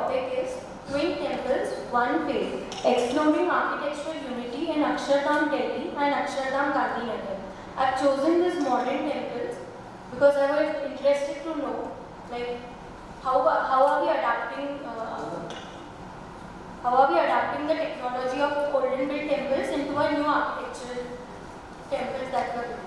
topic is Twin Temples, One Faith, Exploring Architectural Unity in Akshardham, Delhi and Akshardham, Gandhinagar. I've chosen these modern temples because I was interested to know, like, how are we adapting the technology of olden built temples into a new architectural temples that were built.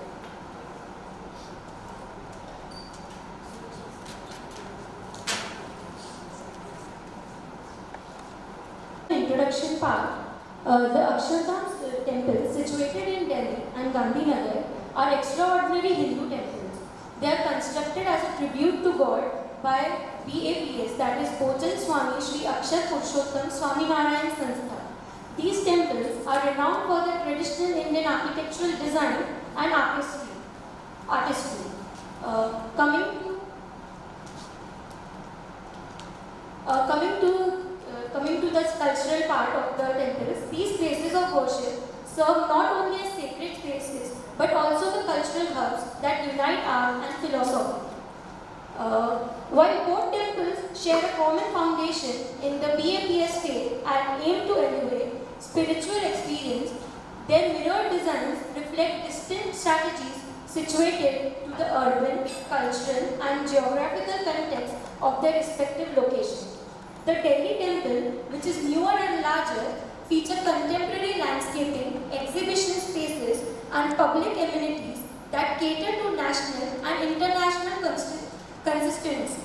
Introduction part. The Akshardham temples situated in Delhi and Gandhinagar are extraordinary Hindu temples. They are constructed as a tribute to God by BAPS, that is Bhojan Swami Sri Akshar Purushottam Swami Narayan Sanstha. These temples are renowned for their traditional Indian architectural design and artistry. Coming to the cultural part of the temples, these places of worship serve not only as sacred spaces but also the cultural hubs that unite art and philosophy. While both temples share a common foundation in the BAPS faith and aim to elevate spiritual experience, their mirror designs reflect distinct strategies situated to the urban, cultural and geographical context of their respective locations. The Delhi temple, which is newer and larger, feature contemporary landscaping, exhibition spaces and public amenities that cater to national and international consistency.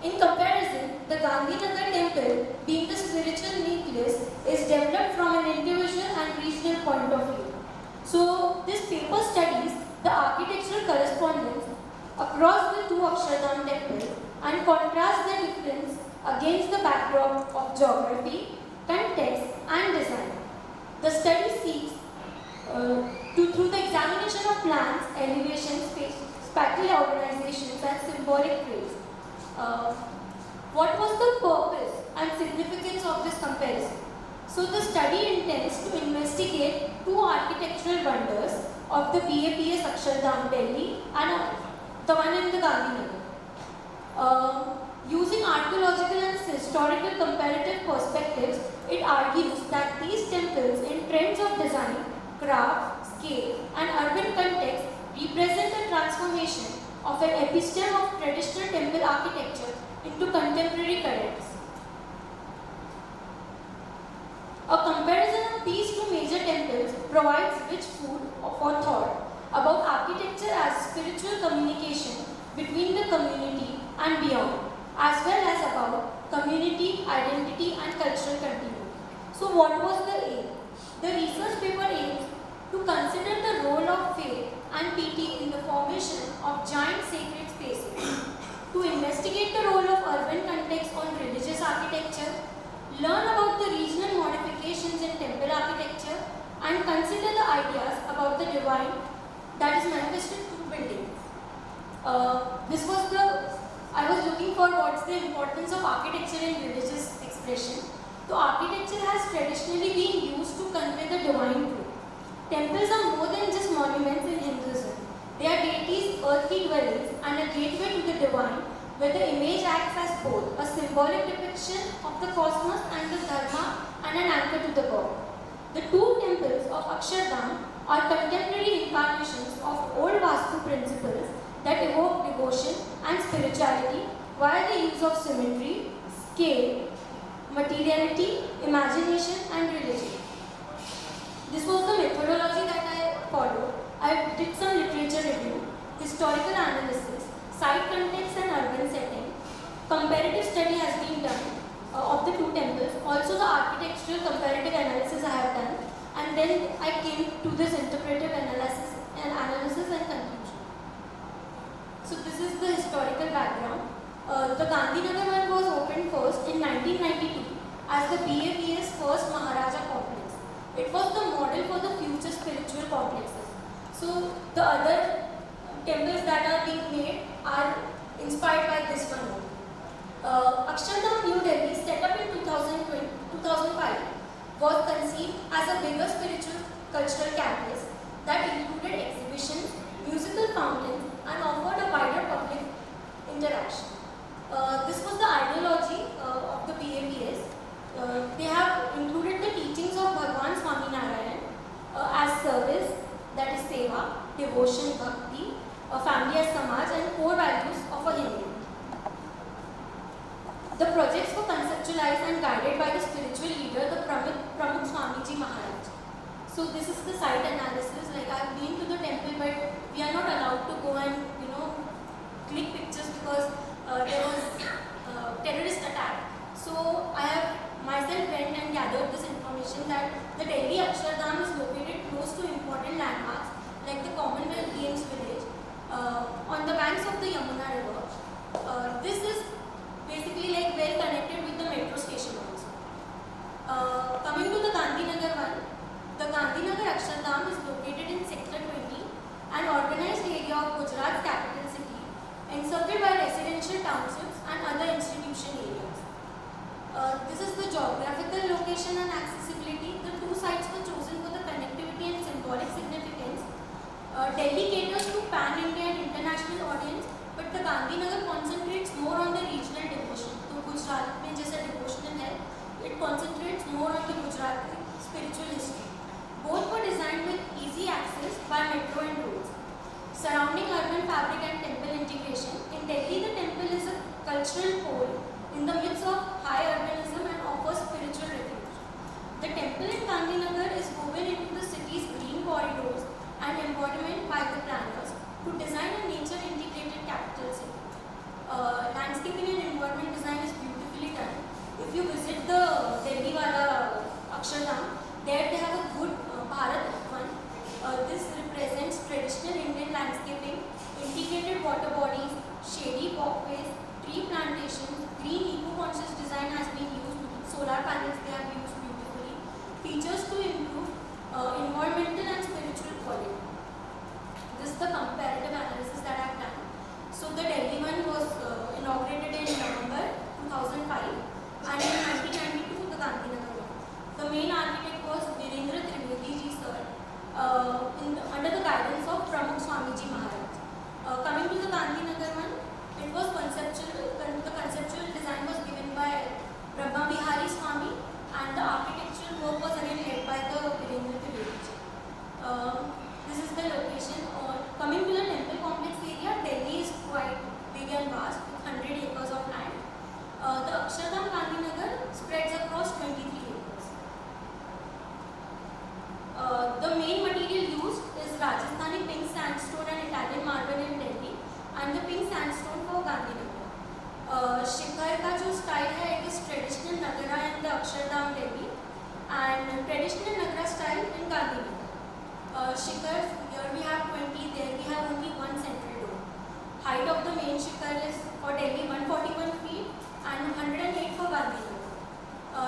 In comparison, the Gandhinagar temple, being the spiritual nucleus, is developed from an individual and regional point of view. So, this paper studies the architectural correspondence across the two Akshardham temples and contrasts their difference against the backdrop of geography, context and design. The study seeks through the examination of plans, elevations, spatial organizations and symbolic traits. What was the purpose and significance of this comparison? So the study intends to investigate two architectural wonders of the BAPS Akshardham, Delhi and the one in the Gandhinagar. Using archaeological and historical comparative perspectives, it argues that these temples in trends of design, craft, scale and urban context represent the transformation of an episteme of traditional temple architecture into contemporary currents. A comparison of these two major temples provides rich food for thought about architecture as spiritual communication between the community and beyond, as well as about community, identity and cultural continuity. So what was the aim? The research paper aims to consider the role of faith and PT in the formation of giant sacred spaces, to investigate the role of urban context on religious architecture, learn about the regional modifications in temple architecture, and consider the ideas about the divine that is manifested through building. I was looking for what's the importance of architecture in religious expression. So architecture has traditionally been used to convey the divine truth. Temples are more than just monuments in Hinduism. They are deities' earthly dwellings and a gateway to the divine, where the image acts as both a symbolic depiction of the cosmos and the dharma and an anchor to the god. The two temples of Akshardham are contemporary incarnations of old Vastu principles that evoke devotion and spirituality via the use of symmetry, scale, materiality, imagination and religion. This was the methodology that I followed. I did some literature review, historical analysis, site context and urban setting. Comparative study has been done of the two temples. Also the architectural comparative analysis I have done. And then I came to this interpretive analysis and conclusion. So this is the historical background. The Gandhinagar one was opened first in 1992 as the BAPS first Maharaja complex. It was the model for the future spiritual complexes. So the other temples that are being made are inspired by this one. Akshardham, New Delhi, set up in 2005, was conceived as a bigger spiritual cultural campus that included exhibitions, musical fountains, and offered a wider public interaction. This was the ideology The projects were conceptualized and guided by the spiritual leader, the Pramukh Swamiji Maharaj. So this is the site analysis. Like I've been to the temple, but we are not allowed to go and click pictures because there was terrorist attack. So I have myself went and gathered this information that the Delhi Akshardham is located close to important landmarks like the Commonwealth Games village on the banks of the Yamuna river. This is basically like well connected with the metro station also. Coming to the Gandhinagar one, the Gandhinagar Akshardham is located in sector 20, an organized area of Gujarat's capital city, encircled by residential townships and other institution areas. This is the geographical location and accessibility. The two sites were chosen for the connectivity and symbolic significance. Delhi caters to pan-India and international audience, but the Gandhinagar concentrates more on the regional devotion. So Gujarat में जैसा devotional है, it concentrates more on the Gujarati spiritual history. Both were designed with easy access by metro and roads. Surrounding urban fabric and temple integration, in Delhi the temple is a cultural pole in the midst of high urbanism and offers spiritual refuge. The temple in Gandhinagar is woven into the city's green corridors and embodiment by the planners to design a nature-integrated capital city. Landscaping and environment design is beautifully done. If you visit the Delhi wala Akshardham, there they have a good Bharat one. This represents traditional Indian landscaping, integrated water bodies, shady walkways, tree plantations, green eco-conscious design has been used, solar panels they have used beautifully, features to improve environmental and spiritual quality. This is the comparative analysis that I have done. So the Delhi one was inaugurated in November 2005 and in 1992 the Gandhinagar one. The main architect was Virendra Trivedi ji sir under the guidance of Pramukh Swamiji Maharaj. Coming to the Gandhinagar one, it was conceptual. The conceptual design was given by Brahma Bihari Swami and the architectural work was again led by the Virendra Trivedi ji. This is the location. Coming to the temple complex area, Delhi is quite big and vast with 100 acres of land. The Akshardham Gandhinagar spreads across 23 acres. The main material used is Rajasthani pink sandstone and Italian marble in Delhi and the pink sandstone for Gandhinagar. Shikhar का जो style है, it is traditional Nagara in the Akshardham Delhi and traditional Nagara style in Gandhinagar. Shikhars, here we have 20, there we have only one central dome. Height of the main shikhar is for Delhi 141 feet and 108 for Gandhinagar.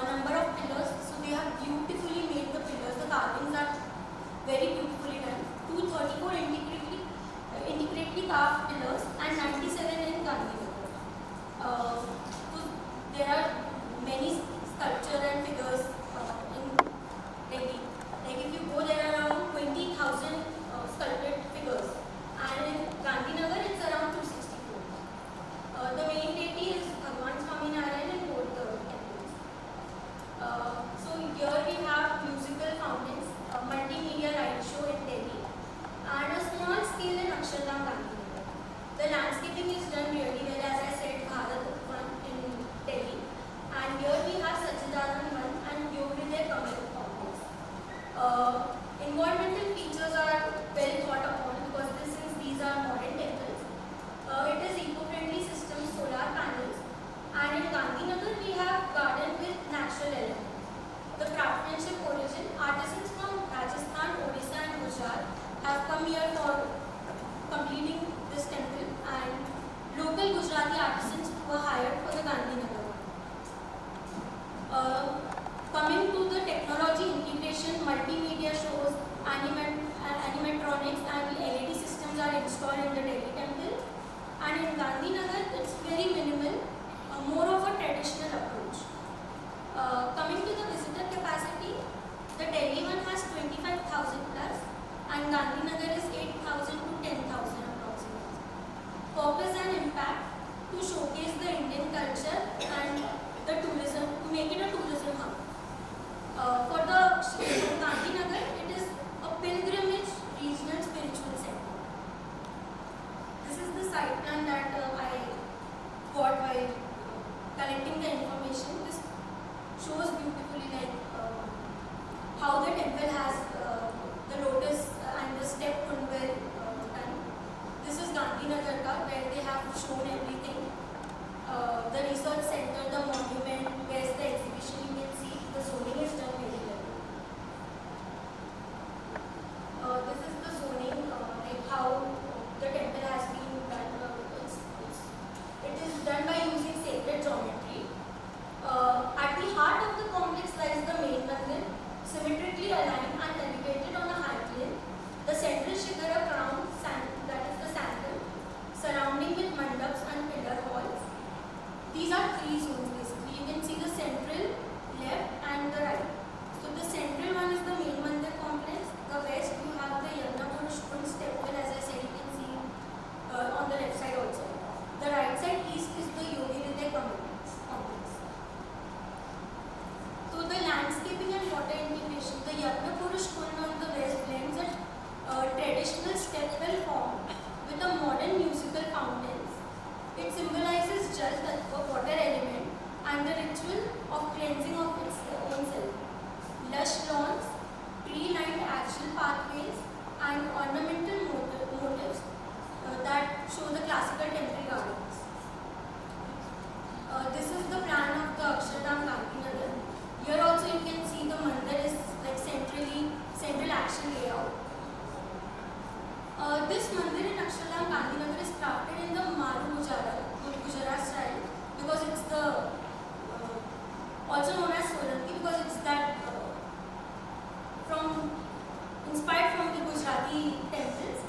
Number of pillars, so they have beautifully made the pillars. The carvings are very beautifully done. 234 intricately carved pillars and 97 in Gandhinagar. So there are many sculpture and figures in Delhi. Like if you go there are around 20,000 sculpted figures and in Gandhinagar it's around 264. The main deity is Bhagwan the temples,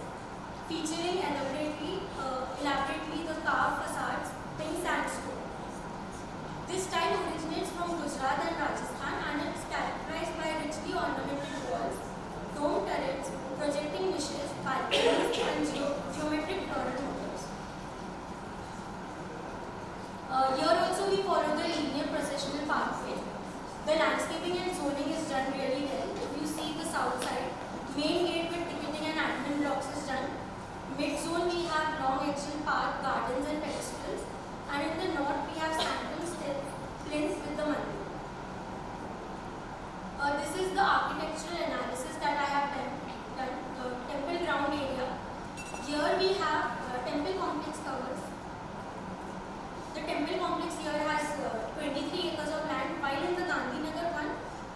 featuring elaborately the carved facades, pink sandstone. This style originates from Gujarat and Rajasthan, and it's characterized by richly ornamented walls, dome turrets, projecting niches, balconies, and geometric floral motifs. Here also we follow the linear processional pathway. The landscaping and zoning is done really well. If you see the south side, main gate with ticketing and admin blocks is done. Mid-zone we have long action park, gardens and pedestals. And in the north we have sanctum steps, plinths with the mandir. This is the architectural analysis that I have done. The temple ground area. Here we have temple complex covers. The temple complex here has 23 acres of land, while in the Gandhinagar one,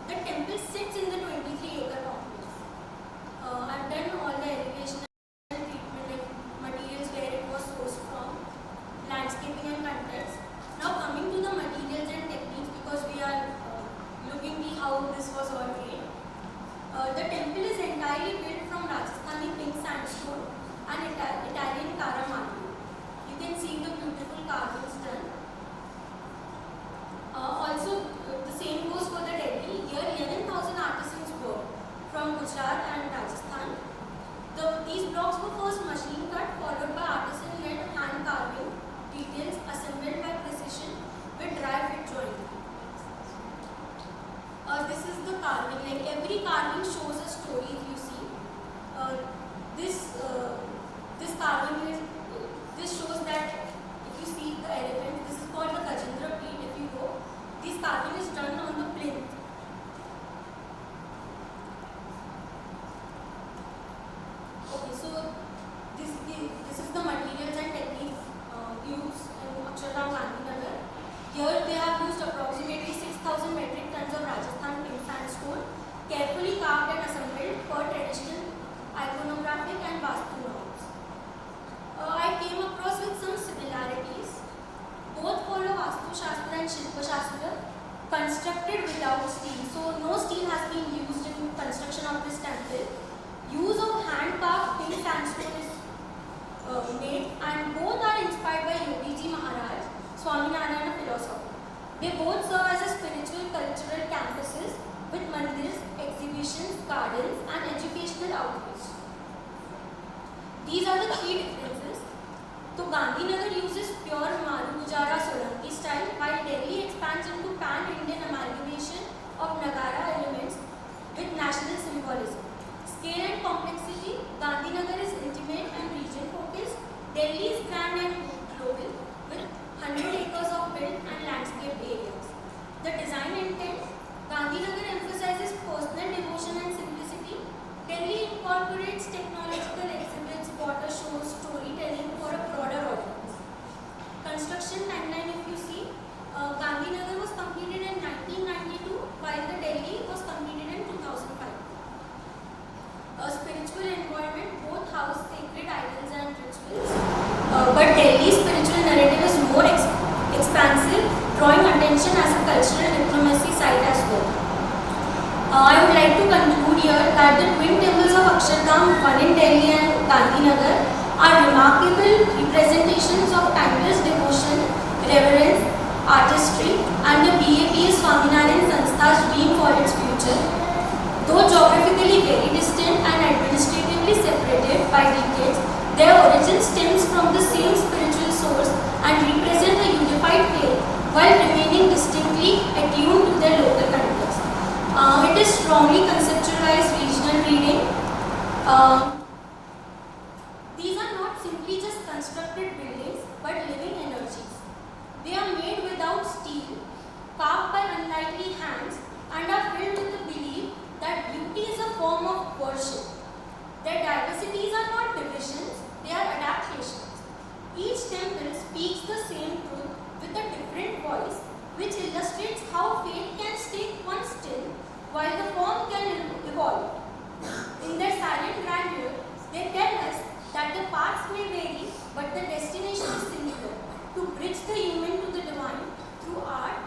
the temple sits in the 23-acre complex. I've done all the elevation and treatment, like materials where it was sourced from, landscaping and context. Now coming to the materials and techniques, because we are looking at how this was all made. The temple is entirely built from Rajasthani pink sandstone and Italian Kara marble. You can see the beautiful carvings done. Also, the same goes for the Delhi. Here 11,000 artisans work from Gujarat and Rajasthan. These blocks were first machine cut, followed by artisan-led hand carving, details assembled by precision with dry fit joinery. This is the carving. Like every carving shows a story. If you see, this carving shows that if you see the elephant, this is called the Khajuraho. If you go, this carving is done on the plinth. Okay, so this is the materials and techniques used in Akshardham, Gandhinagar. Here they have used approximately 6,000 metric tons of Rajasthan pink sandstone, carefully carved and assembled per traditional iconographic and vastu norms. I came across with some similarities. Both follow Vastu Shastra and Shilpa Shastra, constructed without steel. So no steel has been used in construction of this temple. Use of hand-carved pink sandstone is made, and both are inspired by Yogiji Maharaj, Swaminarayan philosophy. They both serve as a spiritual cultural campuses with mandirs, exhibitions, gardens and educational outreach. These are the three differences. So Gandhinagar uses pure Maru Gujara Solanki style, while Delhi expands into pan-Indian amalgamation of Nagara elements with national symbolism. Scale and complexity, Gandhinagar is intimate and region focused. Delhi is grand and global with 100 acres of built and landscape areas. The design intent, Gandhinagar emphasizes personal devotion and simplicity. Delhi incorporates technological exhibits, water shows, storytelling for a broader audience. Construction timeline, if you see, Gandhinagar was completed in 1992, while the Delhi was completed in 2005. A spiritual environment, both house sacred idols and rituals, but Delhi's spiritual narrative is more expansive, drawing attention as a cultural diplomacy site as well. I would like to conclude here that the twin temples of Akshardham, one in Delhi and Gandhinagar, are remarkable representations of timeless devotion, reverence, artistry, and the BAPS Swaminarayan Sanstha's dream for its future. Though geographically very distant and administratively separated by decades, their origin stems from the same spiritual source and represent a unified faith while remaining distinctly attuned to their local context. It is strongly conceptualized regional reading. These are not simply just constructed buildings, but living energies. They are made without steel, carved by unlikely hands, and are filled with the belief that beauty is a form of worship. Their diversities are not divisions, they are adaptations. Each temple speaks the same truth with a different voice, which illustrates how faith can stay one still while the form can evolve. In their silent grandeur, they tell us that the paths may vary, but the destination is singular, to bridge the human to the divine through art,